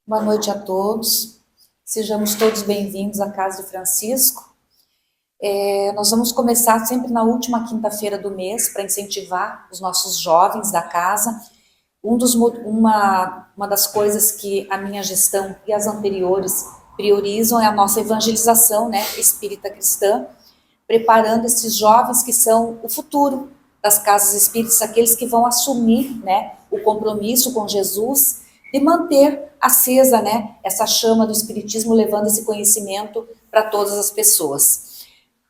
Boa noite a todos. Sejamos todos bem-vindos à Casa de Francisco. Nós vamos começar sempre na última quinta-feira do mês para incentivar os nossos jovens da casa. Uma das coisas que a minha gestão e as anteriores priorizam é a nossa evangelização, né, espírita cristã, preparando esses jovens que são o futuro das casas espíritas, aqueles que vão assumir, né, o compromisso com Jesus de manter acesa, né, essa chama do espiritismo, levando esse conhecimento para todas as pessoas.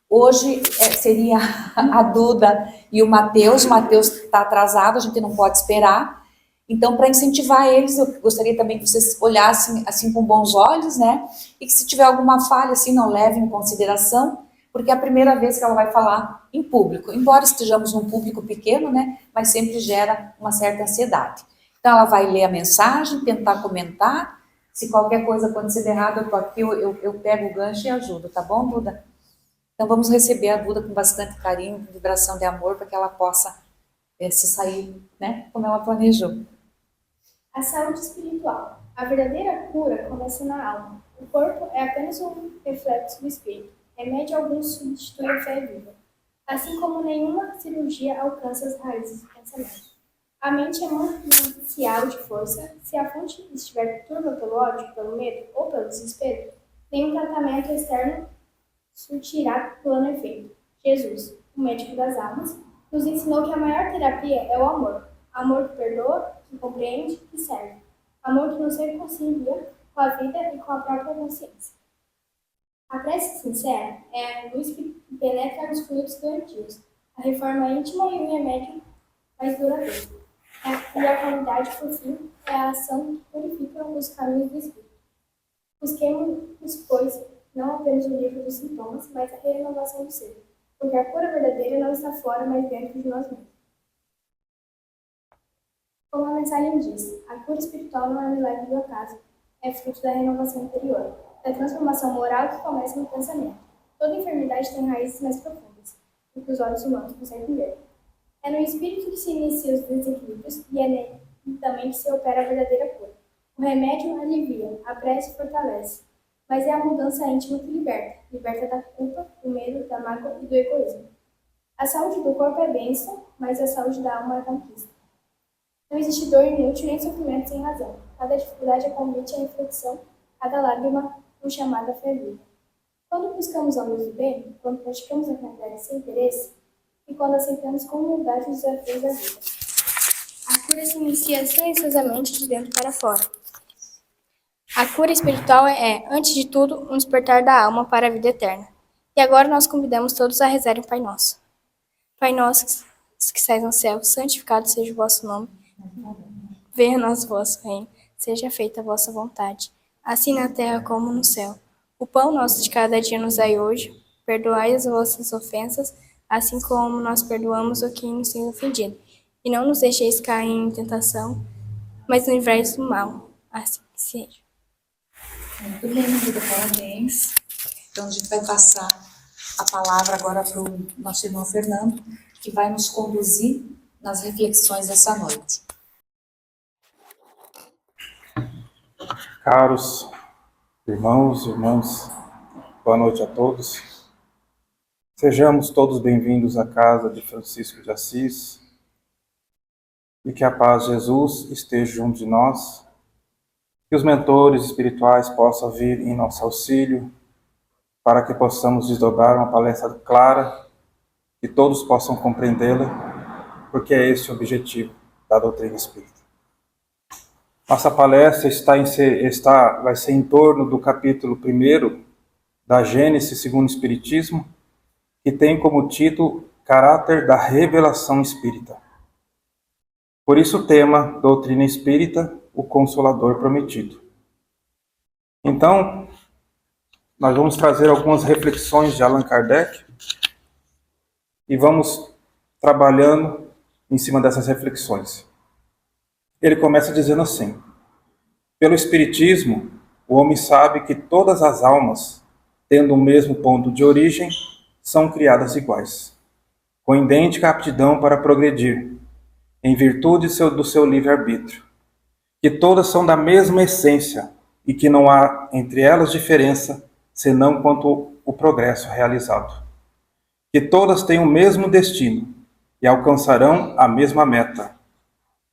Hoje seria a Duda e o Matheus está atrasado, a gente não pode esperar. Então, para incentivar eles, eu gostaria também que vocês olhassem assim com bons olhos, né? E que se tiver alguma falha, assim, não levem em consideração, porque é a primeira vez que ela vai falar em público. Embora estejamos num público pequeno, né? Mas sempre gera uma certa ansiedade. Então, ela vai ler a mensagem, tentar comentar. Se qualquer coisa acontecer de errado, eu tô aqui, eu pego o gancho e ajudo, tá bom, Duda? Então, vamos receber a Duda com bastante carinho, vibração de amor, para que ela possa se sair, né? Como ela planejou. A saúde espiritual. A verdadeira cura começa na alma. O corpo é apenas um reflexo do espírito. Remédio algum substitui a fé viva. Assim como nenhuma cirurgia alcança as raízes do pensamento. A mente é manancial de força. Se a fonte estiver turva pelo ódio, pelo medo ou pelo desespero, nenhum tratamento externo surtirá plano efeito. Jesus, o médico das almas, nos ensinou que a maior terapia é o amor. Amor que perdoa, que compreende, que serve. Amor que não se reconcilia com a vida e com a própria consciência. A prece sincera é a luz que penetra nos fluidos doentios, a reforma íntima e o remédio mais duradouro. E a caridade, por fim, é a ação que purifica os caminhos do espírito. Busquemos, pois, não apenas o livro dos sintomas, mas a renovação do ser, porque a cura verdadeira não está fora, mas dentro de nós mesmos. Como a mensagem diz, a cura espiritual não é milagre do acaso, é fruto da renovação interior, da transformação moral que começa no pensamento. Toda enfermidade tem raízes mais profundas, do que os olhos humanos conseguem ver. É no espírito que se iniciam os desequilíbrios e é nele também que se opera a verdadeira cura. O remédio alivia, a prece fortalece, mas é a mudança íntima que liberta da culpa, do medo, da mágoa e do egoísmo. A saúde do corpo é bênção, mas a saúde da alma é conquista. Não existe dor inútil nem sofrimento sem razão. Cada dificuldade é convite à reflexão, cada lágrima um chamado à fé viva. Quando buscamos a luz do bem, quando praticamos a caridade sem interesse, e quando aceitamos com humildade os desafios da vida. A cura se inicia silenciosamente de dentro para fora. A cura espiritual é, antes de tudo, um despertar da alma para a vida eterna. E agora nós convidamos todos a rezar em Pai Nosso. Pai Nosso, que estais no céu, santificado seja o vosso nome. Venha a nós o vosso reino, seja feita a vossa vontade, assim na terra como no céu. O pão nosso de cada dia nos dai hoje, perdoai as vossas ofensas, assim como nós perdoamos o que nos tem ofendido. E não nos deixeis cair em tentação, mas livrai-nos do mal. Assim que seja. Muito bem, Duda, parabéns. Então, a gente vai passar a palavra agora para o nosso irmão Fernando, que vai nos conduzir nas reflexões dessa noite. Caros irmãos e irmãs, boa noite a todos. Sejamos todos bem-vindos à casa de Francisco de Assis e que a paz de Jesus esteja junto de nós, que os mentores espirituais possam vir em nosso auxílio para que possamos desdobrar uma palestra clara, que todos possam compreendê-la, porque é esse o objetivo da doutrina espírita. Nossa palestra vai ser em torno do capítulo 1 da Gênesis segundo o Espiritismo, que tem como título Caráter da Revelação Espírita. Por isso o tema Doutrina Espírita, o Consolador Prometido. Então, nós vamos trazer algumas reflexões de Allan Kardec e vamos trabalhando em cima dessas reflexões. Ele começa dizendo assim: pelo Espiritismo, o homem sabe que todas as almas, tendo o mesmo ponto de origem, são criadas iguais, com idêntica aptidão para progredir, em virtude do seu livre-arbítrio, que todas são da mesma essência, e que não há entre elas diferença, senão quanto o progresso realizado. Que todas têm o mesmo destino e alcançarão a mesma meta,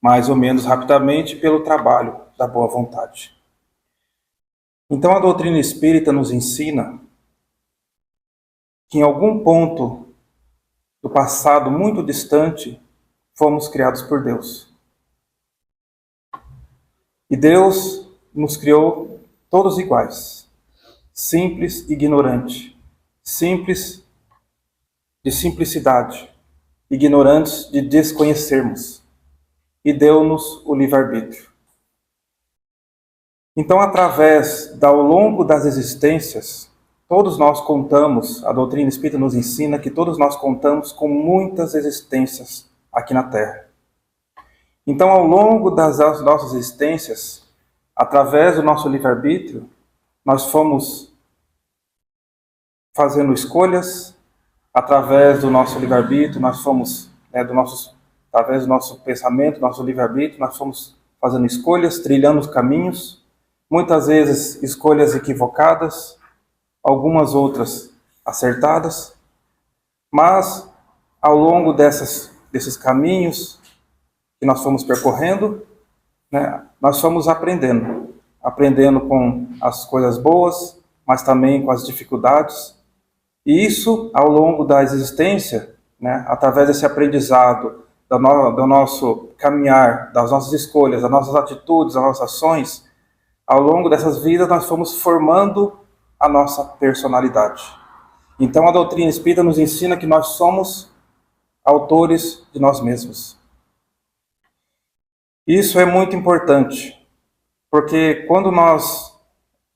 mais ou menos rapidamente pelo trabalho da boa vontade. Então a doutrina espírita nos ensina que em algum ponto do passado muito distante fomos criados por Deus. E Deus nos criou todos iguais, simples e ignorante, simples de simplicidade, ignorantes de desconhecermos, e deu-nos o livre-arbítrio. Então, ao longo das existências, todos nós contamos, a doutrina espírita nos ensina que todos nós contamos com muitas existências aqui na Terra. Então, ao longo das nossas existências, através do nosso livre-arbítrio, nós fomos fazendo escolhas, através do nosso livre-arbítrio, nós fomos, através do nosso pensamento, nosso livre-arbítrio, nós fomos fazendo escolhas, trilhando os caminhos, muitas vezes escolhas equivocadas, algumas outras acertadas, mas ao longo desses caminhos que nós fomos percorrendo, nós fomos aprendendo com as coisas boas, mas também com as dificuldades. E isso, ao longo da existência, através desse aprendizado, do nosso caminhar, das nossas escolhas, das nossas atitudes, das nossas ações, ao longo dessas vidas nós fomos formando a nossa personalidade. Então a doutrina espírita nos ensina que nós somos autores de nós mesmos. Isso é muito importante, porque quando nós,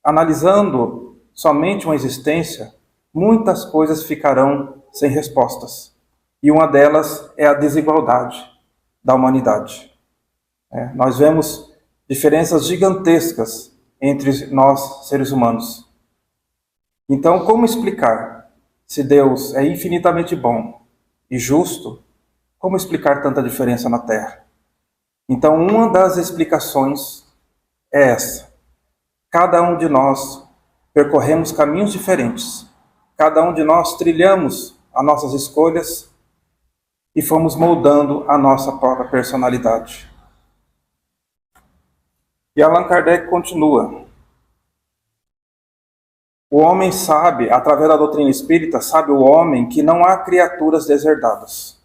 analisando somente uma existência, muitas coisas ficarão sem respostas. E uma delas é a desigualdade da humanidade. Nós vemos diferenças gigantescas entre nós, seres humanos. Então, como explicar? Se Deus é infinitamente bom e justo, como explicar tanta diferença na Terra? Então, uma das explicações é essa. Cada um de nós percorremos caminhos diferentes. Cada um de nós trilhamos as nossas escolhas e fomos moldando a nossa própria personalidade. E Allan Kardec continua. O homem sabe, através da doutrina espírita, sabe o homem que não há criaturas deserdadas,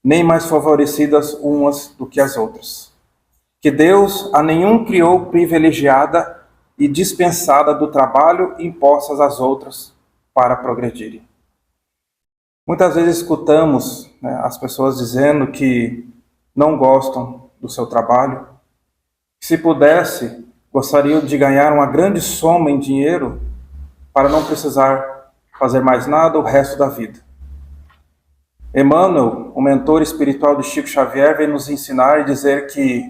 nem mais favorecidas umas do que as outras. Que Deus a nenhum criou privilegiada e dispensada do trabalho impostas às outras para progredirem. Muitas vezes escutamos as pessoas dizendo que não gostam do seu trabalho, que se pudesse, gostariam de ganhar uma grande soma em dinheiro para não precisar fazer mais nada o resto da vida. Emmanuel, o mentor espiritual de Chico Xavier, vem nos ensinar e dizer que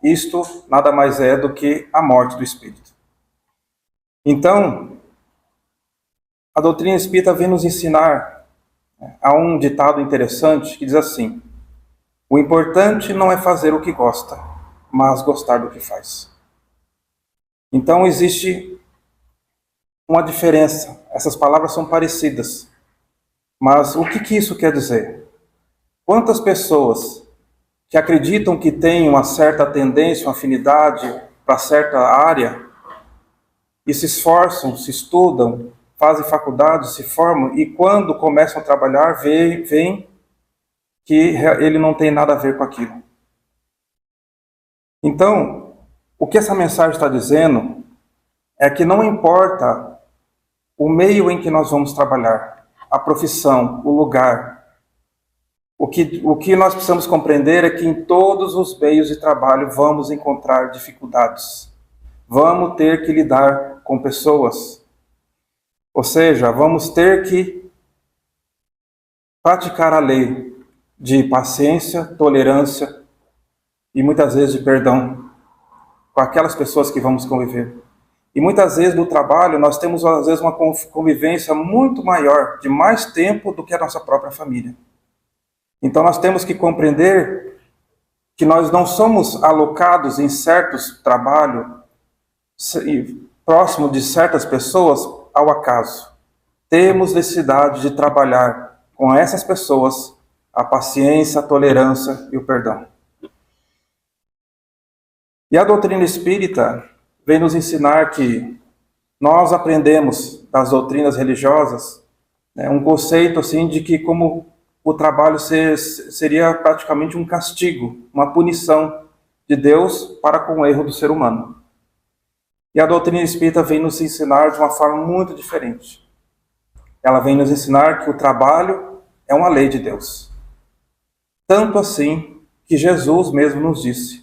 isto nada mais é do que a morte do espírito. Então, a doutrina espírita vem nos ensinar a um ditado interessante que diz assim: o importante não é fazer o que gosta, mas gostar do que faz. Então existe uma diferença. Essas palavras são parecidas. Mas o que isso quer dizer? Quantas pessoas que acreditam que têm uma certa tendência, uma afinidade para certa área, e se esforçam, se estudam, fazem faculdade, se formam, e quando começam a trabalhar, veem que ele não tem nada a ver com aquilo. Então, o que essa mensagem está dizendo é que não importa o meio em que nós vamos trabalhar, a profissão, o lugar. O que nós precisamos compreender é que em todos os meios de trabalho vamos encontrar dificuldades. Vamos ter que lidar com pessoas. Ou seja, vamos ter que praticar a lei de paciência, tolerância e muitas vezes de perdão com aquelas pessoas que vamos conviver. E muitas vezes no trabalho nós temos às vezes uma convivência muito maior, de mais tempo do que a nossa própria família. Então nós temos que compreender que nós não somos alocados em certos trabalhos próximo de certas pessoas ao acaso. Temos necessidade de trabalhar com essas pessoas a paciência, a tolerância e o perdão. E a doutrina espírita vem nos ensinar que nós aprendemos das doutrinas religiosas um conceito assim de que como o trabalho seria praticamente um castigo, uma punição de Deus para com o erro do ser humano. E a doutrina espírita vem nos ensinar de uma forma muito diferente. Ela vem nos ensinar que o trabalho é uma lei de Deus. Tanto assim que Jesus mesmo nos disse: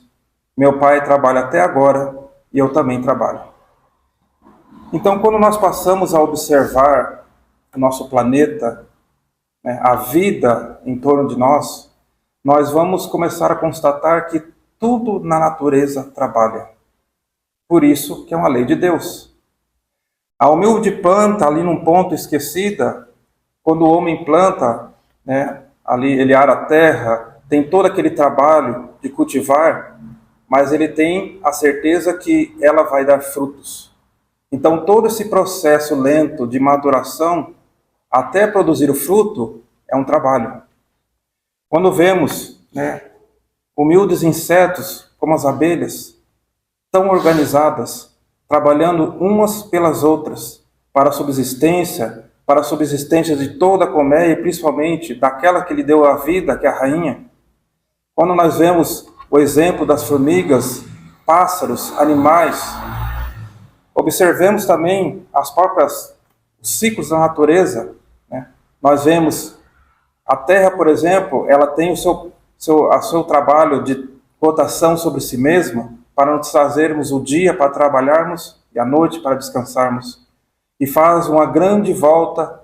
meu Pai trabalha até agora e eu também trabalho. Então, quando nós passamos a observar o nosso planeta, a vida em torno de nós, nós vamos começar a constatar que tudo na natureza trabalha. Por isso que é uma lei de Deus. A humilde planta ali num ponto esquecida, quando o homem planta, ali ele ara a terra, tem todo aquele trabalho de cultivar, mas ele tem a certeza que ela vai dar frutos. Então todo esse processo lento de maduração, até produzir o fruto, é um trabalho. Quando vemos humildes insetos, como as abelhas, tão organizadas, trabalhando umas pelas outras, para a subsistência de toda a colmeia e principalmente daquela que lhe deu a vida, que é a rainha. Quando nós vemos o exemplo das formigas, pássaros, animais, observemos também os ciclos da natureza. Nós vemos a Terra, por exemplo, ela tem o seu trabalho de rotação sobre si mesma, para nos trazermos o dia para trabalharmos e a noite para descansarmos. E faz uma grande volta,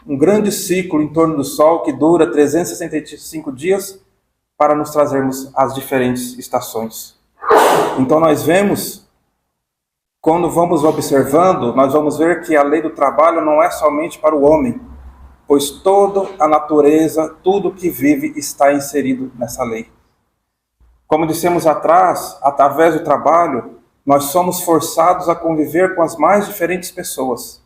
um grande ciclo em torno do Sol que dura 365 dias para nos trazermos as diferentes estações. Então nós vemos, quando vamos observando, nós vamos ver que a lei do trabalho não é somente para o homem, pois toda a natureza, tudo que vive está inserido nessa lei. Como dissemos atrás, através do trabalho, nós somos forçados a conviver com as mais diferentes pessoas.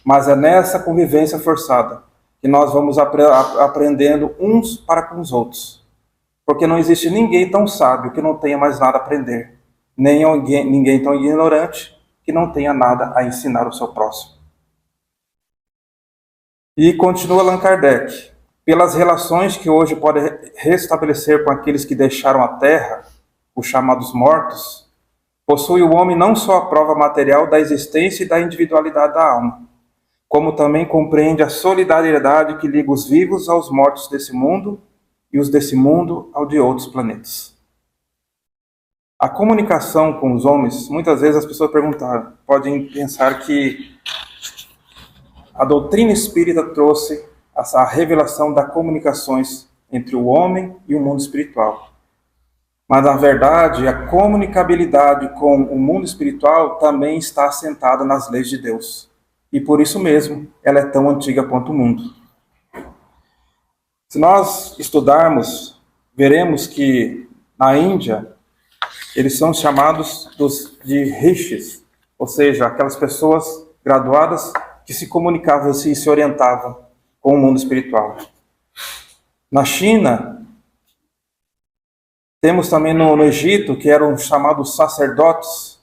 Mas é nessa convivência forçada que nós vamos aprendendo uns para com os outros. Porque não existe ninguém tão sábio que não tenha mais nada a aprender. Nem ninguém tão ignorante que não tenha nada a ensinar ao seu próximo. E continua Allan Kardec: pelas relações que hoje pode restabelecer com aqueles que deixaram a terra, os chamados mortos, possui o homem não só a prova material da existência e da individualidade da alma, como também compreende a solidariedade que liga os vivos aos mortos desse mundo e os desse mundo ao de outros planetas. A comunicação com os homens, muitas vezes as pessoas podem pensar que a doutrina espírita trouxe a revelação das comunicações entre o homem e o mundo espiritual. Mas, na verdade, a comunicabilidade com o mundo espiritual também está assentada nas leis de Deus. E por isso mesmo, ela é tão antiga quanto o mundo. Se nós estudarmos, veremos que na Índia, eles são chamados de rishis, ou seja, aquelas pessoas graduadas que se comunicavam e se orientavam com o mundo espiritual. Na China, temos também no Egito, que eram chamados sacerdotes,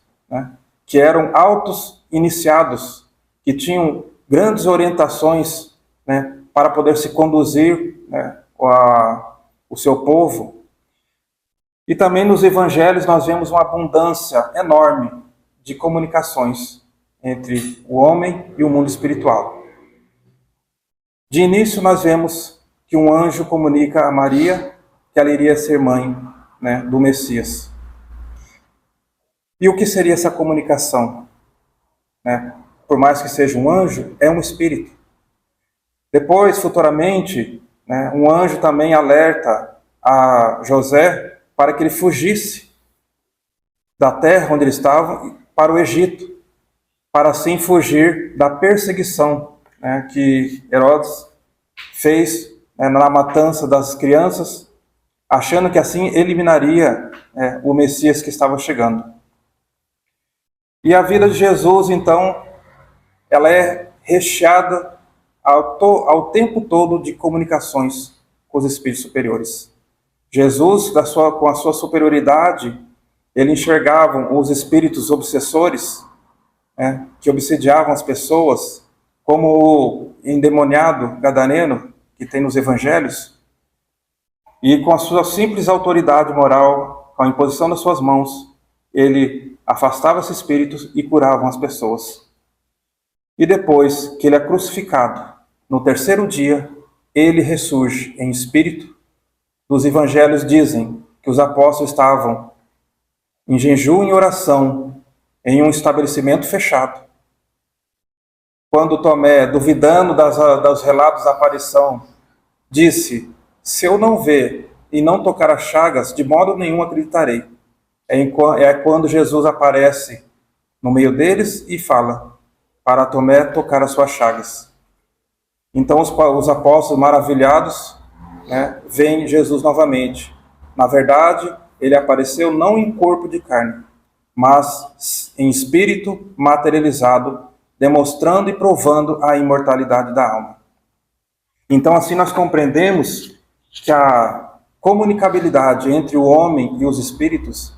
que eram altos iniciados, que tinham grandes orientações para poder se conduzir o seu povo. E também nos evangelhos nós vemos uma abundância enorme de comunicações entre o homem e o mundo espiritual. De início nós vemos que um anjo comunica a Maria que ela iria ser mãe do Messias. E o que seria essa comunicação? Por mais que seja um anjo, é um espírito. Depois, futuramente, um anjo também alerta a José para que ele fugisse da terra onde ele estava para o Egito, para assim fugir da perseguição que Herodes fez na matança das crianças, achando que assim eliminaria o Messias que estava chegando. E a vida de Jesus, então, ela é recheada ao tempo todo de comunicações com os espíritos superiores. Jesus, com a sua superioridade, ele enxergava os espíritos obsessores, né, que obsediavam as pessoas, como o endemoniado gadareno que tem nos evangelhos, e com a sua simples autoridade moral, com a imposição das suas mãos, ele afastava esses espíritos e curava as pessoas. E depois que ele é crucificado, no terceiro dia, ele ressurge em espírito. Os evangelhos dizem que os apóstolos estavam em jejum e oração em um estabelecimento fechado. Quando Tomé, duvidando dos relatos da aparição, disse: se eu não ver e não tocar as chagas, de modo nenhum acreditarei. É quando Jesus aparece no meio deles e fala para Tomé tocar as suas chagas. Então os apóstolos, maravilhados, né, veem Jesus novamente. Na verdade, ele apareceu não em corpo de carne, mas em espírito materializado, demonstrando e provando a imortalidade da alma. Então, assim nós compreendemos que a comunicabilidade entre o homem e os espíritos,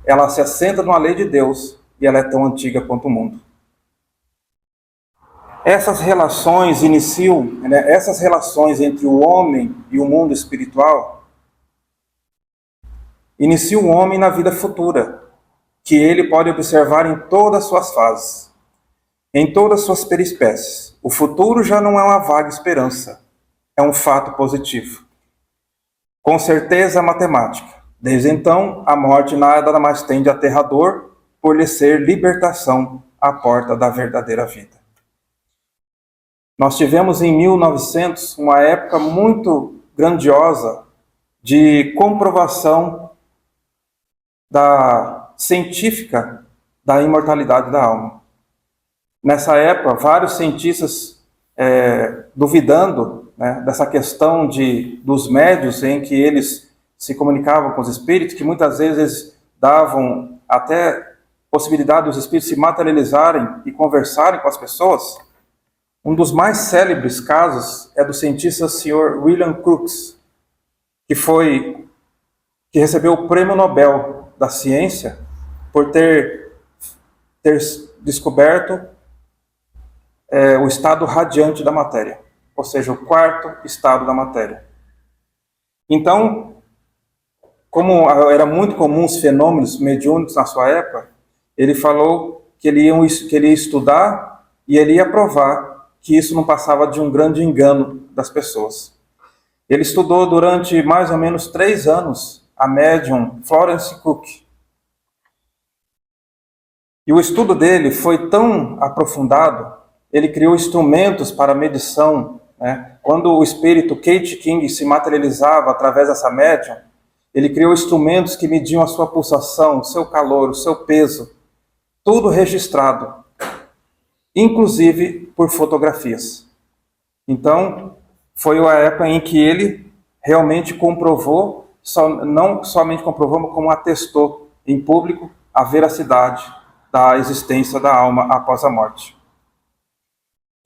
ela se assenta numa lei de Deus e ela é tão antiga quanto o mundo. Essas relações essas relações entre o homem e o mundo espiritual, iniciam o homem na vida futura, que ele pode observar em todas as suas fases, em todas as suas peripécias. O futuro já não é uma vaga esperança, é um fato positivo. Com certeza matemática. Desde então, a morte nada mais tem de aterrador, por lhe ser libertação à porta da verdadeira vida. Nós tivemos em 1900 uma época muito grandiosa de comprovação científica da imortalidade da alma. Nessa época, vários cientistas duvidando, né, dessa questão dos médiuns em que eles se comunicavam com os espíritos, que muitas vezes eles davam até possibilidade dos espíritos se materializarem e conversarem com as pessoas. Um dos mais célebres casos é do cientista Sr. William Crookes, que recebeu o Prêmio Nobel da Ciência por ter descoberto o estado radiante da matéria, ou seja, o quarto estado da matéria. Então, como era muito comum os fenômenos mediúnicos na sua época, ele falou que ele ia estudar e ele ia provar que isso não passava de um grande engano das pessoas. Ele estudou durante mais ou menos 3 anos a médium Florence Cook. E o estudo dele foi tão aprofundado, ele criou instrumentos para medição, né? Quando o espírito Kate King se materializava através dessa médium, ele criou instrumentos que mediam a sua pulsação, o seu calor, o seu peso, tudo registrado, inclusive por fotografias. Então, foi a época em que ele realmente comprovou, não somente comprovou, como atestou em público a veracidade da existência da alma após a morte.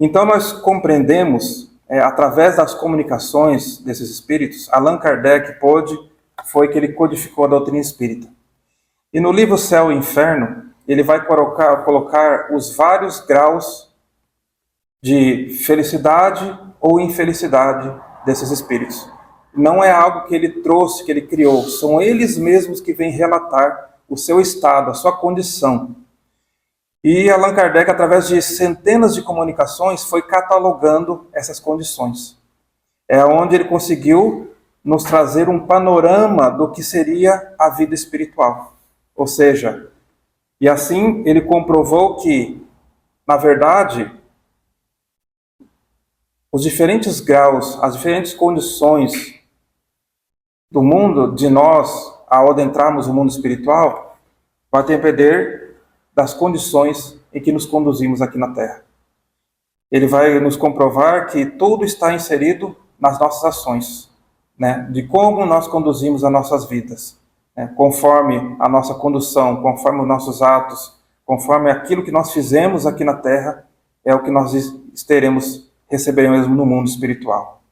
Então, nós compreendemos, através das comunicações desses espíritos, Allan Kardec foi que ele codificou a doutrina espírita. E no livro Céu e Inferno, ele vai colocar os vários graus de felicidade ou infelicidade desses espíritos. Não é algo que ele trouxe, que ele criou, são eles mesmos que vêm relatar o seu estado, a sua condição. E Allan Kardec, através de centenas de comunicações, foi catalogando essas condições. É onde ele conseguiu nos trazer um panorama do que seria a vida espiritual. Ou seja, e assim ele comprovou que, na verdade, os diferentes graus, as diferentes condições do mundo, de nós, ao adentrarmos o mundo espiritual, vai depender das condições em que nos conduzimos aqui na Terra. Ele vai nos comprovar que tudo está inserido nas nossas ações, né? De como nós conduzimos as nossas vidas, né? Conforme a nossa condução, conforme os nossos atos, conforme aquilo que nós fizemos aqui na terra, é o que nós receberemos no mundo espiritual.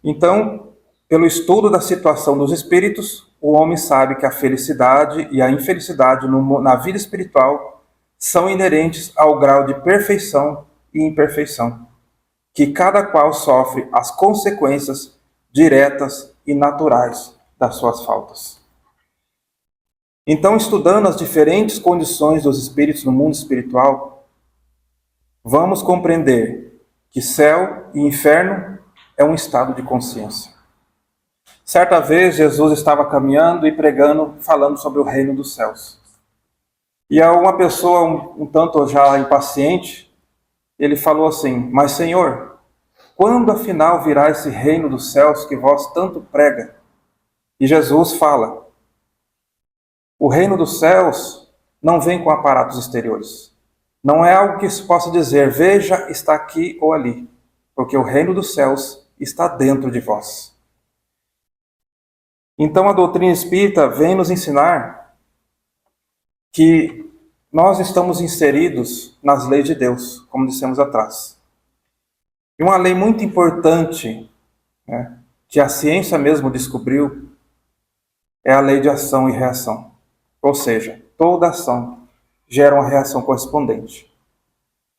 Então, pelo estudo da situação dos espíritos, o homem sabe que a felicidade e a infelicidade na vida espiritual são inerentes ao grau de perfeição e imperfeição, que cada qual sofre as consequências diretas e naturais das suas faltas. Então, estudando as diferentes condições dos espíritos no mundo espiritual, vamos compreender que céu e inferno é um estado de consciência. Certa vez, Jesus estava caminhando e pregando, falando sobre o reino dos céus. E a uma pessoa um tanto já impaciente, ele falou assim: mas Senhor, quando afinal virá esse reino dos céus que vós tanto prega? E Jesus fala: o reino dos céus não vem com aparatos exteriores. Não é algo que se possa dizer, veja, está aqui ou ali, porque o reino dos céus está dentro de vós. Então a doutrina espírita vem nos ensinar que nós estamos inseridos nas leis de Deus, como dissemos atrás. E uma lei muito importante, né, que a ciência mesmo descobriu, é a lei de ação e reação. Ou seja, toda ação gera uma reação correspondente.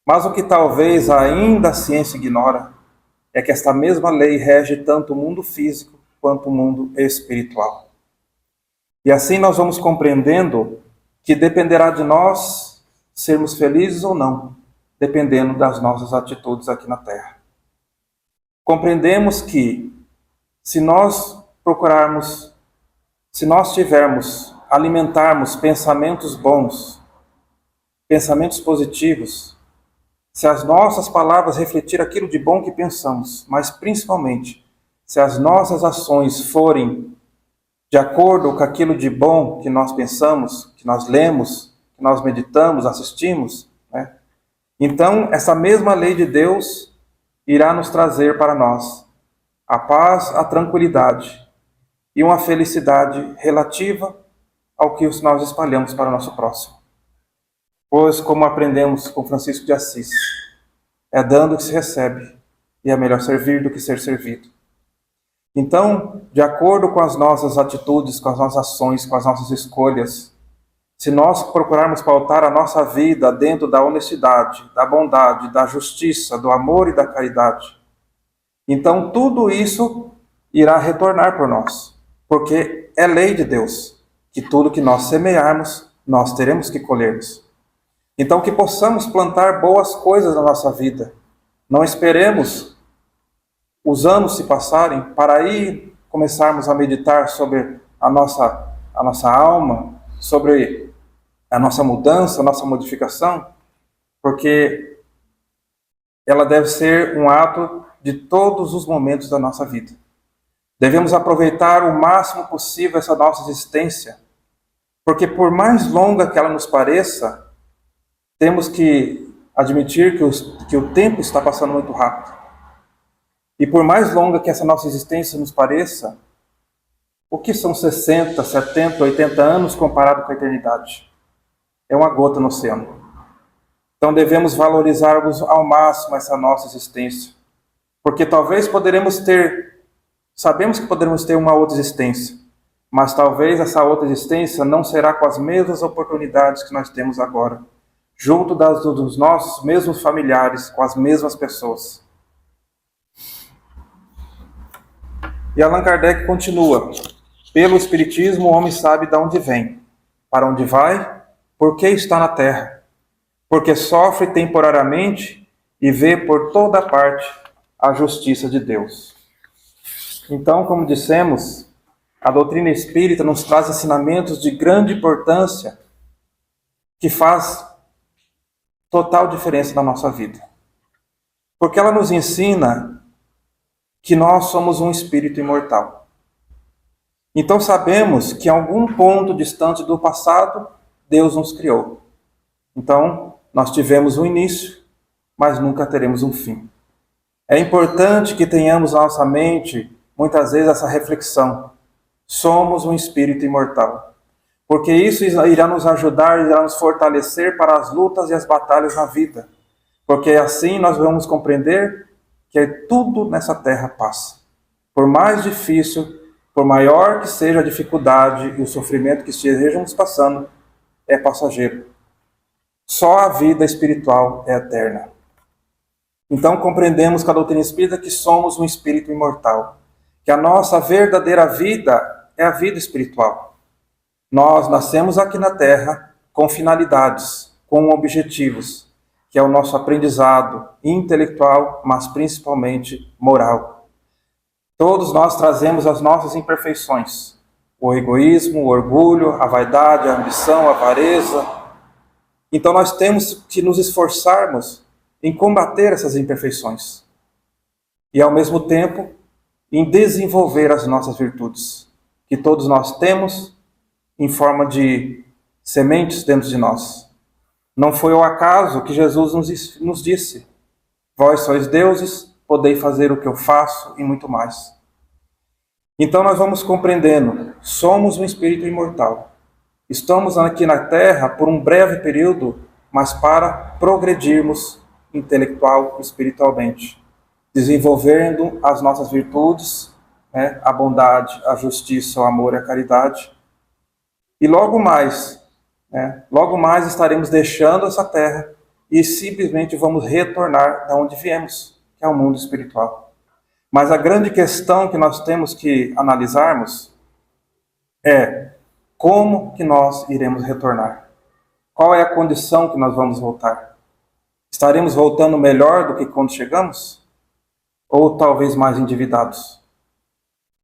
Mas o que talvez ainda a ciência ignora é que esta mesma lei rege tanto o mundo físico quanto o mundo espiritual. E assim nós vamos compreendendo que dependerá de nós sermos felizes ou não, dependendo das nossas atitudes aqui na Terra. Compreendemos que se nós alimentarmos pensamentos bons, pensamentos positivos, se as nossas palavras refletirem aquilo de bom que pensamos, mas principalmente se as nossas ações forem de acordo com aquilo de bom que nós pensamos, que nós lemos, que nós meditamos, assistimos, né? Então essa mesma lei de Deus irá nos trazer para nós a paz, a tranquilidade e uma felicidade relativa ao que nós espalhamos para o nosso próximo. Pois, como aprendemos com Francisco de Assis, é dando que se recebe, e é melhor servir do que ser servido. Então, de acordo com as nossas atitudes, com as nossas ações, com as nossas escolhas, se nós procurarmos pautar a nossa vida dentro da honestidade, da bondade, da justiça, do amor e da caridade, então tudo isso irá retornar por nós, porque é lei de Deus, que tudo que nós semearmos, nós teremos que colhermos. Então que possamos plantar boas coisas na nossa vida. Não esperemos os anos se passarem para aí começarmos a meditar sobre a nossa alma, sobre a nossa mudança, a nossa modificação, porque ela deve ser um ato de todos os momentos da nossa vida. Devemos aproveitar o máximo possível essa nossa existência, porque por mais longa que ela nos pareça, temos que admitir que o tempo está passando muito rápido. E por mais longa que essa nossa existência nos pareça, o que são 60, 70, 80 anos comparado com a eternidade? É uma gota no oceano. Então devemos valorizar ao máximo essa nossa existência. Porque talvez sabemos que poderemos ter uma outra existência, mas talvez essa outra existência não será com as mesmas oportunidades que nós temos agora, junto dos nossos mesmos familiares, com as mesmas pessoas. E Allan Kardec continua: pelo Espiritismo o homem sabe de onde vem, para onde vai, por que está na Terra, porque sofre temporariamente e vê por toda parte a justiça de Deus. Então, como dissemos, a doutrina espírita nos traz ensinamentos de grande importância que faz total diferença na nossa vida. Porque ela nos ensina que nós somos um espírito imortal. Então sabemos que em algum ponto distante do passado, Deus nos criou. Então, nós tivemos um início, mas nunca teremos um fim. É importante que tenhamos na nossa mente, muitas vezes, essa reflexão somos um espírito imortal. Porque isso irá nos ajudar, irá nos fortalecer para as lutas e as batalhas na vida. Porque assim nós vamos compreender que tudo nessa terra passa. Por mais difícil, por maior que seja a dificuldade e o sofrimento que estejamos passando, é passageiro. Só a vida espiritual é eterna. Então compreendemos com a doutrina espírita que somos um espírito imortal. Que a nossa verdadeira vida é a vida espiritual. Nós nascemos aqui na Terra com finalidades, com objetivos, que é o nosso aprendizado intelectual, mas principalmente moral. Todos nós trazemos as nossas imperfeições, o egoísmo, o orgulho, a vaidade, a ambição, a avareza. Então nós temos que nos esforçarmos em combater essas imperfeições e, ao mesmo tempo, em desenvolver as nossas virtudes, que todos nós temos em forma de sementes dentro de nós. Não foi ao acaso que Jesus nos disse: vós sois deuses, podeis fazer o que eu faço e muito mais. Então nós vamos compreendendo, somos um espírito imortal. Estamos aqui na Terra por um breve período, mas para progredirmos intelectual e espiritualmente, desenvolvendo as nossas virtudes, a bondade, a justiça, o amor e a caridade. E logo mais estaremos deixando essa terra e simplesmente vamos retornar da onde viemos, que é o mundo espiritual. Mas a grande questão que nós temos que analisarmos é como que nós iremos retornar? Qual é a condição que nós vamos voltar? Estaremos voltando melhor do que quando chegamos? Ou talvez mais endividados?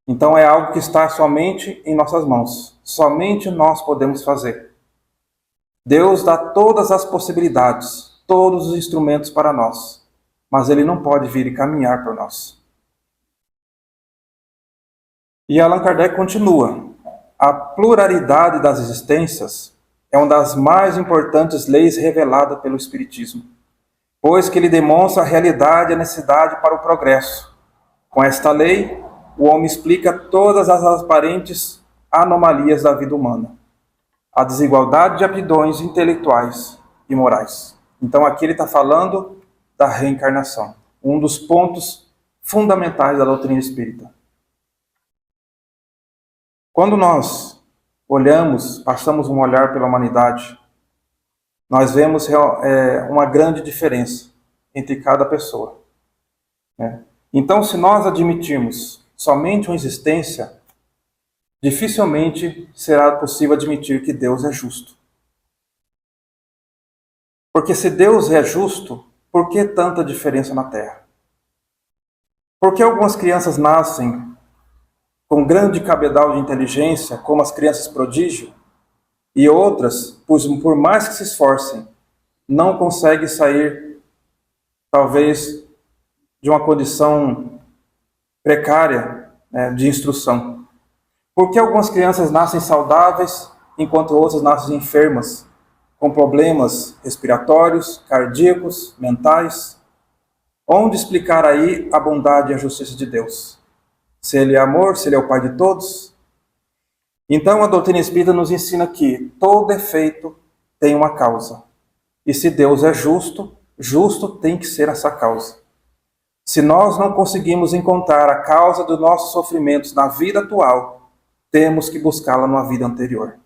Então é algo que está somente em nossas mãos. Somente nós podemos fazer. Deus dá todas as possibilidades, todos os instrumentos para nós, mas Ele não pode vir e caminhar por nós. E Allan Kardec continua: a pluralidade das existências é uma das mais importantes leis reveladas pelo Espiritismo, pois que ele demonstra a realidade e a necessidade para o progresso. Com esta lei, o homem explica todas as aparentes anomalias da vida humana, a desigualdade de aptidões intelectuais e morais. Então aqui ele está falando da reencarnação, um dos pontos fundamentais da doutrina espírita. Quando nós olhamos, passamos um olhar pela humanidade, nós vemos uma grande diferença entre cada pessoa. Então, se nós admitirmos somente uma existência, dificilmente será possível admitir que Deus é justo. Porque se Deus é justo, por que tanta diferença na Terra? Por que algumas crianças nascem com grande cabedal de inteligência, como as crianças prodígio, e outras, por mais que se esforcem, não conseguem sair, talvez, de uma condição precária de instrução? Por que algumas crianças nascem saudáveis, enquanto outras nascem enfermas, com problemas respiratórios, cardíacos, mentais? Onde explicar aí a bondade e a justiça de Deus? Se Ele é amor, se Ele é o Pai de todos? Então a doutrina espírita nos ensina que todo efeito tem uma causa. E se Deus é justo, justo tem que ser essa causa. Se nós não conseguimos encontrar a causa dos nossos sofrimentos na vida atual, temos que buscá-la numa vida anterior.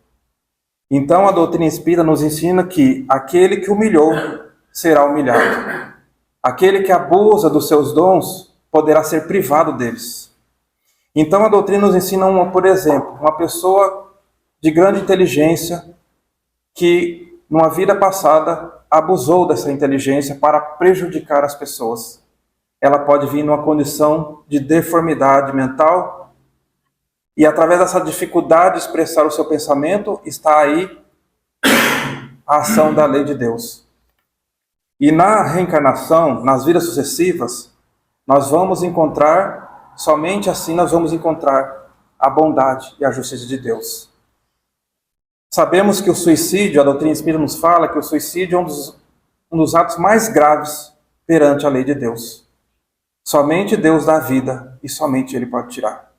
Então a doutrina espírita nos ensina que aquele que humilhou será humilhado. Aquele que abusa dos seus dons poderá ser privado deles. Então a doutrina nos ensina, por exemplo, uma pessoa de grande inteligência que, numa vida passada, abusou dessa inteligência para prejudicar as pessoas. Ela pode vir numa condição de deformidade mental e, através dessa dificuldade de expressar o seu pensamento, está aí a ação da lei de Deus. E na reencarnação, nas vidas sucessivas, nós vamos encontrar, somente assim nós vamos encontrar a bondade e a justiça de Deus. Sabemos que o suicídio, a doutrina espírita nos fala que o suicídio é um dos atos mais graves perante a lei de Deus. Somente Deus dá vida e somente Ele pode tirar.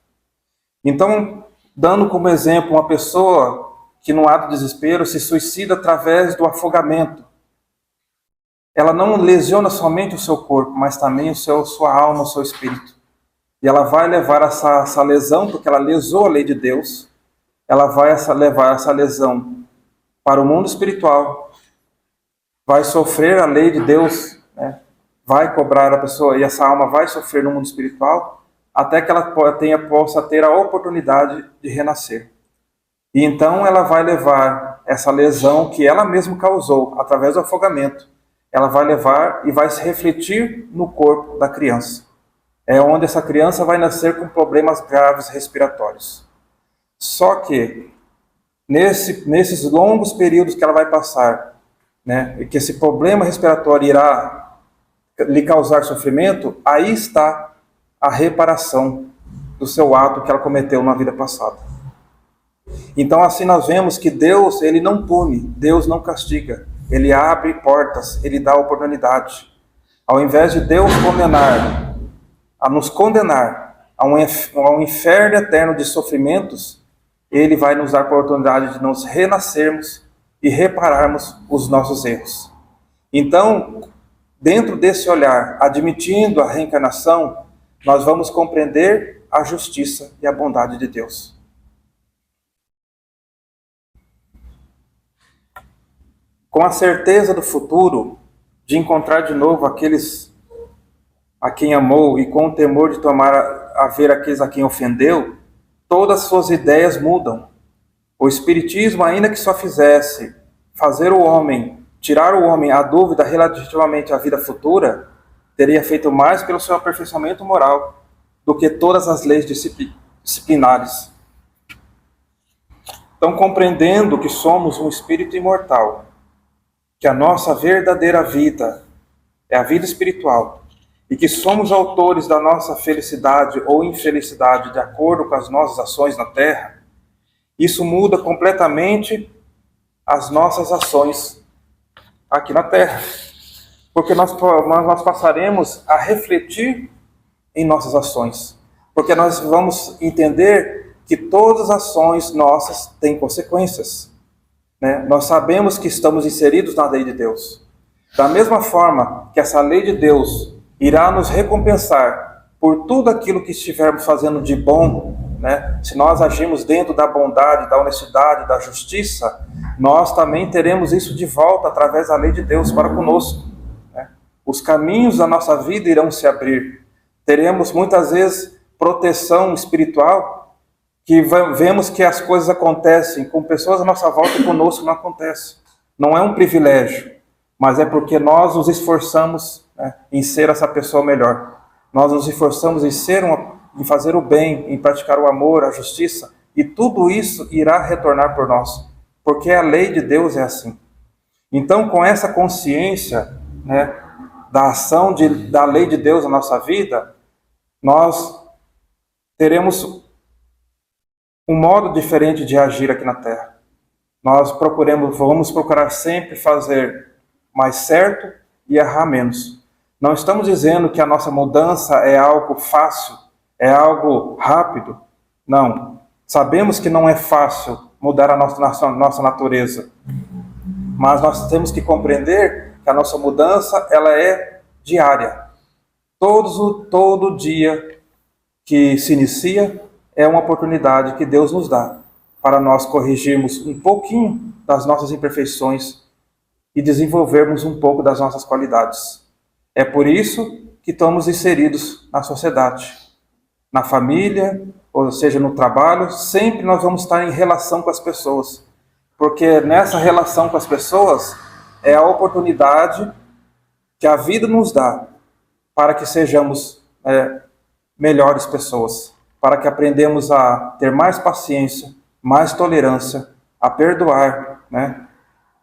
Então, dando como exemplo uma pessoa que no ato de desespero se suicida através do afogamento. Ela não lesiona somente o seu corpo, mas também sua alma, o seu espírito. E ela vai levar essa lesão, porque ela lesou a lei de Deus, ela vai levar essa lesão para o mundo espiritual, vai sofrer a lei de Deus, né? Vai cobrar a pessoa, e essa alma vai sofrer no mundo espiritual, até que ela possa ter a oportunidade de renascer. E então ela vai levar essa lesão que ela mesma causou, através do afogamento, ela vai levar e vai se refletir no corpo da criança. É onde essa criança vai nascer com problemas graves respiratórios. Só que, nesses longos períodos que ela vai passar, né, e que esse problema respiratório irá lhe causar sofrimento, aí está a reparação do seu ato que ela cometeu na vida passada. Então assim nós vemos que Deus, ele não pune, Deus não castiga, ele abre portas, ele dá oportunidade. Ao invés de Deus nos condenar a um inferno eterno de sofrimentos, ele vai nos dar a oportunidade de nos renascermos e repararmos os nossos erros. Então, dentro desse olhar, admitindo a reencarnação, nós vamos compreender a justiça e a bondade de Deus. Com a certeza do futuro, de encontrar de novo aqueles a quem amou e com o temor de tomar a ver aqueles a quem ofendeu, todas as suas ideias mudam. O Espiritismo, ainda que só fizesse tirar o homem a dúvida relativamente à vida futura, teria feito mais pelo seu aperfeiçoamento moral do que todas as leis disciplinares. Então, compreendendo que somos um espírito imortal, que a nossa verdadeira vida é a vida espiritual, e que somos autores da nossa felicidade ou infelicidade de acordo com as nossas ações na Terra, isso muda completamente as nossas ações aqui na Terra. Porque nós passaremos a refletir em nossas ações. Porque nós vamos entender que todas as ações nossas têm consequências, né? Nós sabemos que estamos inseridos na lei de Deus. Da mesma forma que essa lei de Deus irá nos recompensar por tudo aquilo que estivermos fazendo de bom, né? Se nós agirmos dentro da bondade, da honestidade, da justiça, nós também teremos isso de volta através da lei de Deus para conosco, né? Os caminhos da nossa vida irão se abrir. Teremos muitas vezes proteção espiritual, que vemos que as coisas acontecem com pessoas à nossa volta e conosco não acontece. Não é um privilégio, mas é porque nós nos esforçamos, né, em ser essa pessoa melhor. Nós nos esforçamos em fazer o bem, em praticar o amor, a justiça, e tudo isso irá retornar por nós, porque a lei de Deus é assim. Então, com essa consciência, né, da ação da lei de Deus na nossa vida, nós teremos um modo diferente de agir aqui na Terra. Nós vamos procurar sempre fazer mais certo e errar menos. Não estamos dizendo que a nossa mudança é algo fácil, é algo rápido. Não. Sabemos que não é fácil mudar a nossa natureza. Mas nós temos que compreender que a nossa mudança ela é diária. Todo dia que se inicia é uma oportunidade que Deus nos dá para nós corrigirmos um pouquinho das nossas imperfeições e desenvolvermos um pouco das nossas qualidades. É por isso que estamos inseridos na sociedade, na família, ou seja, no trabalho. Sempre nós vamos estar em relação com as pessoas, porque nessa relação com as pessoas é a oportunidade que a vida nos dá para que sejamos melhores pessoas, para que aprendamos a ter mais paciência, mais tolerância, a perdoar, né?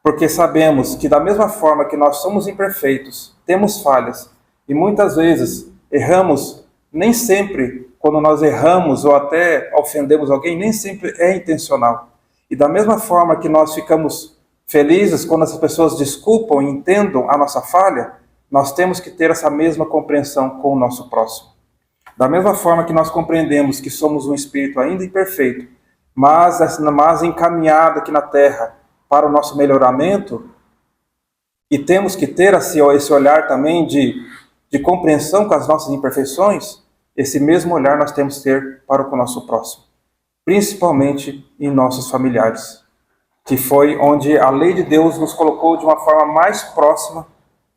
Porque sabemos que da mesma forma que nós somos imperfeitos, temos falhas, e muitas vezes erramos, nem sempre, quando nós erramos ou até ofendemos alguém, nem sempre é intencional. E da mesma forma que nós ficamos felizes quando as pessoas desculpam e entendam a nossa falha, nós temos que ter essa mesma compreensão com o nosso próximo. Da mesma forma que nós compreendemos que somos um espírito ainda imperfeito, mas encaminhada aqui na Terra para o nosso melhoramento, e temos que ter esse olhar também de compreensão com as nossas imperfeições, esse mesmo olhar nós temos que ter para o nosso próximo, principalmente em nossos familiares, que foi onde a lei de Deus nos colocou de uma forma mais próxima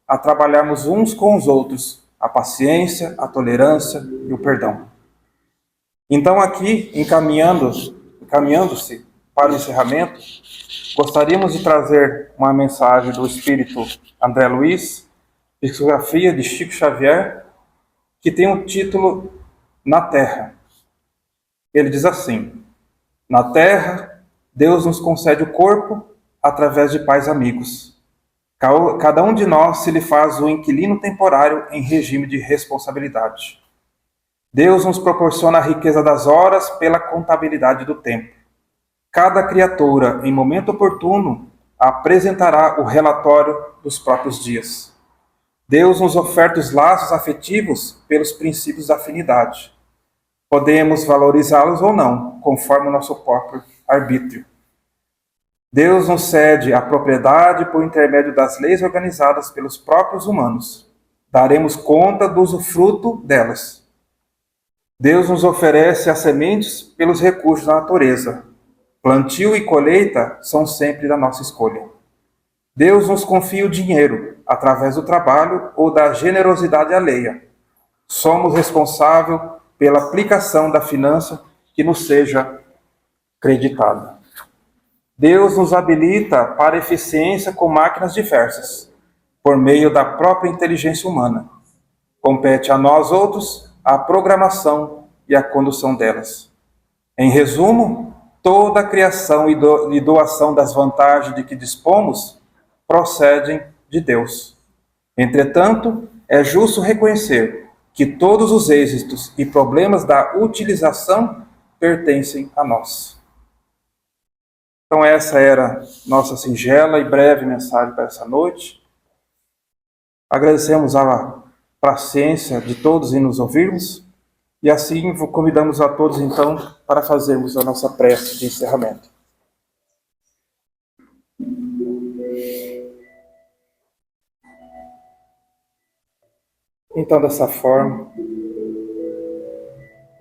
a trabalharmos uns com os outros, a paciência, a tolerância e o perdão. Então aqui, encaminhando-se para o encerramento, gostaríamos de trazer uma mensagem do Espírito André Luiz, psicografia de Chico Xavier, que tem o título Na Terra. Ele diz assim: na Terra, Deus nos concede o corpo através de pais amigos. Cada um de nós se lhe faz o inquilino temporário em regime de responsabilidade. Deus nos proporciona a riqueza das horas pela contabilidade do tempo. Cada criatura, em momento oportuno, apresentará o relatório dos próprios dias. Deus nos oferta os laços afetivos pelos princípios da afinidade. Podemos valorizá-los ou não, conforme o nosso próprio arbítrio. Deus nos cede a propriedade por intermédio das leis organizadas pelos próprios humanos. Daremos conta do usufruto delas. Deus nos oferece as sementes pelos recursos da natureza. Plantio e colheita são sempre da nossa escolha. Deus nos confia o dinheiro, através do trabalho ou da generosidade alheia. Somos responsáveis pela aplicação da finança que nos seja creditada. Deus nos habilita para a eficiência com máquinas diversas, por meio da própria inteligência humana. Compete a nós outros a programação e a condução delas. Em resumo, toda a criação e doação das vantagens de que dispomos procedem de Deus. Entretanto, é justo reconhecer que todos os êxitos e problemas da utilização pertencem a nós. Então essa era nossa singela e breve mensagem para essa noite. Agradecemos a paciência de todos em nos ouvirmos e assim convidamos a todos então para fazermos a nossa prece de encerramento. Então, dessa forma,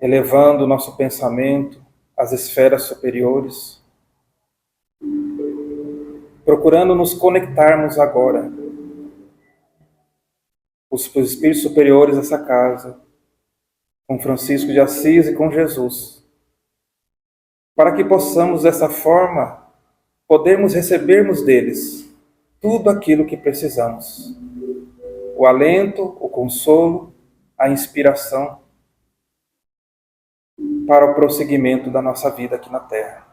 elevando o nosso pensamento às esferas superiores, procurando nos conectarmos agora os espíritos superiores dessa casa, com Francisco de Assis e com Jesus, para que possamos dessa forma podermos recebermos deles tudo aquilo que precisamos: o alento, o consolo, a inspiração para o prosseguimento da nossa vida aqui na Terra.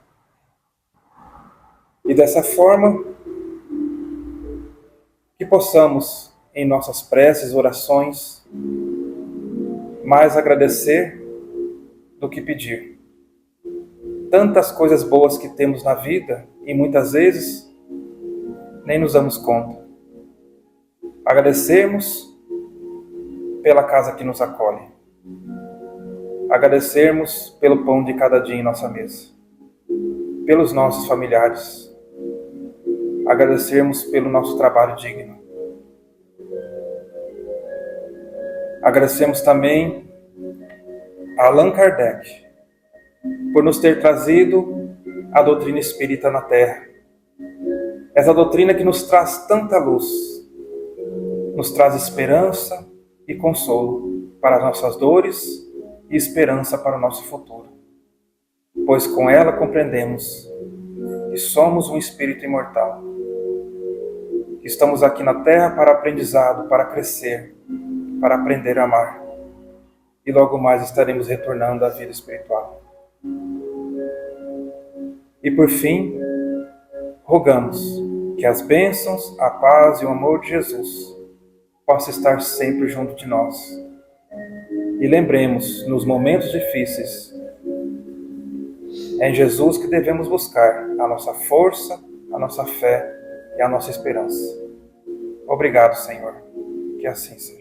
E dessa forma, que possamos, em nossas preces, orações, mais agradecer do que pedir. Tantas coisas boas que temos na vida e muitas vezes nem nos damos conta. Agradecermos pela casa que nos acolhe. Agradecermos pelo pão de cada dia em nossa mesa. Pelos nossos familiares. Agradecermos pelo nosso trabalho digno. Agradecemos também a Allan Kardec por nos ter trazido a doutrina espírita na Terra. Essa doutrina que nos traz tanta luz, nos traz esperança e consolo para as nossas dores e esperança para o nosso futuro. Pois com ela compreendemos que somos um espírito imortal, que estamos aqui na Terra para aprendizado, para crescer, para aprender a amar. E logo mais estaremos retornando à vida espiritual. E por fim, rogamos que as bênçãos, a paz e o amor de Jesus possam estar sempre junto de nós. E lembremos, nos momentos difíceis, é em Jesus que devemos buscar a nossa força, a nossa fé e a nossa esperança. Obrigado, Senhor. Que assim seja.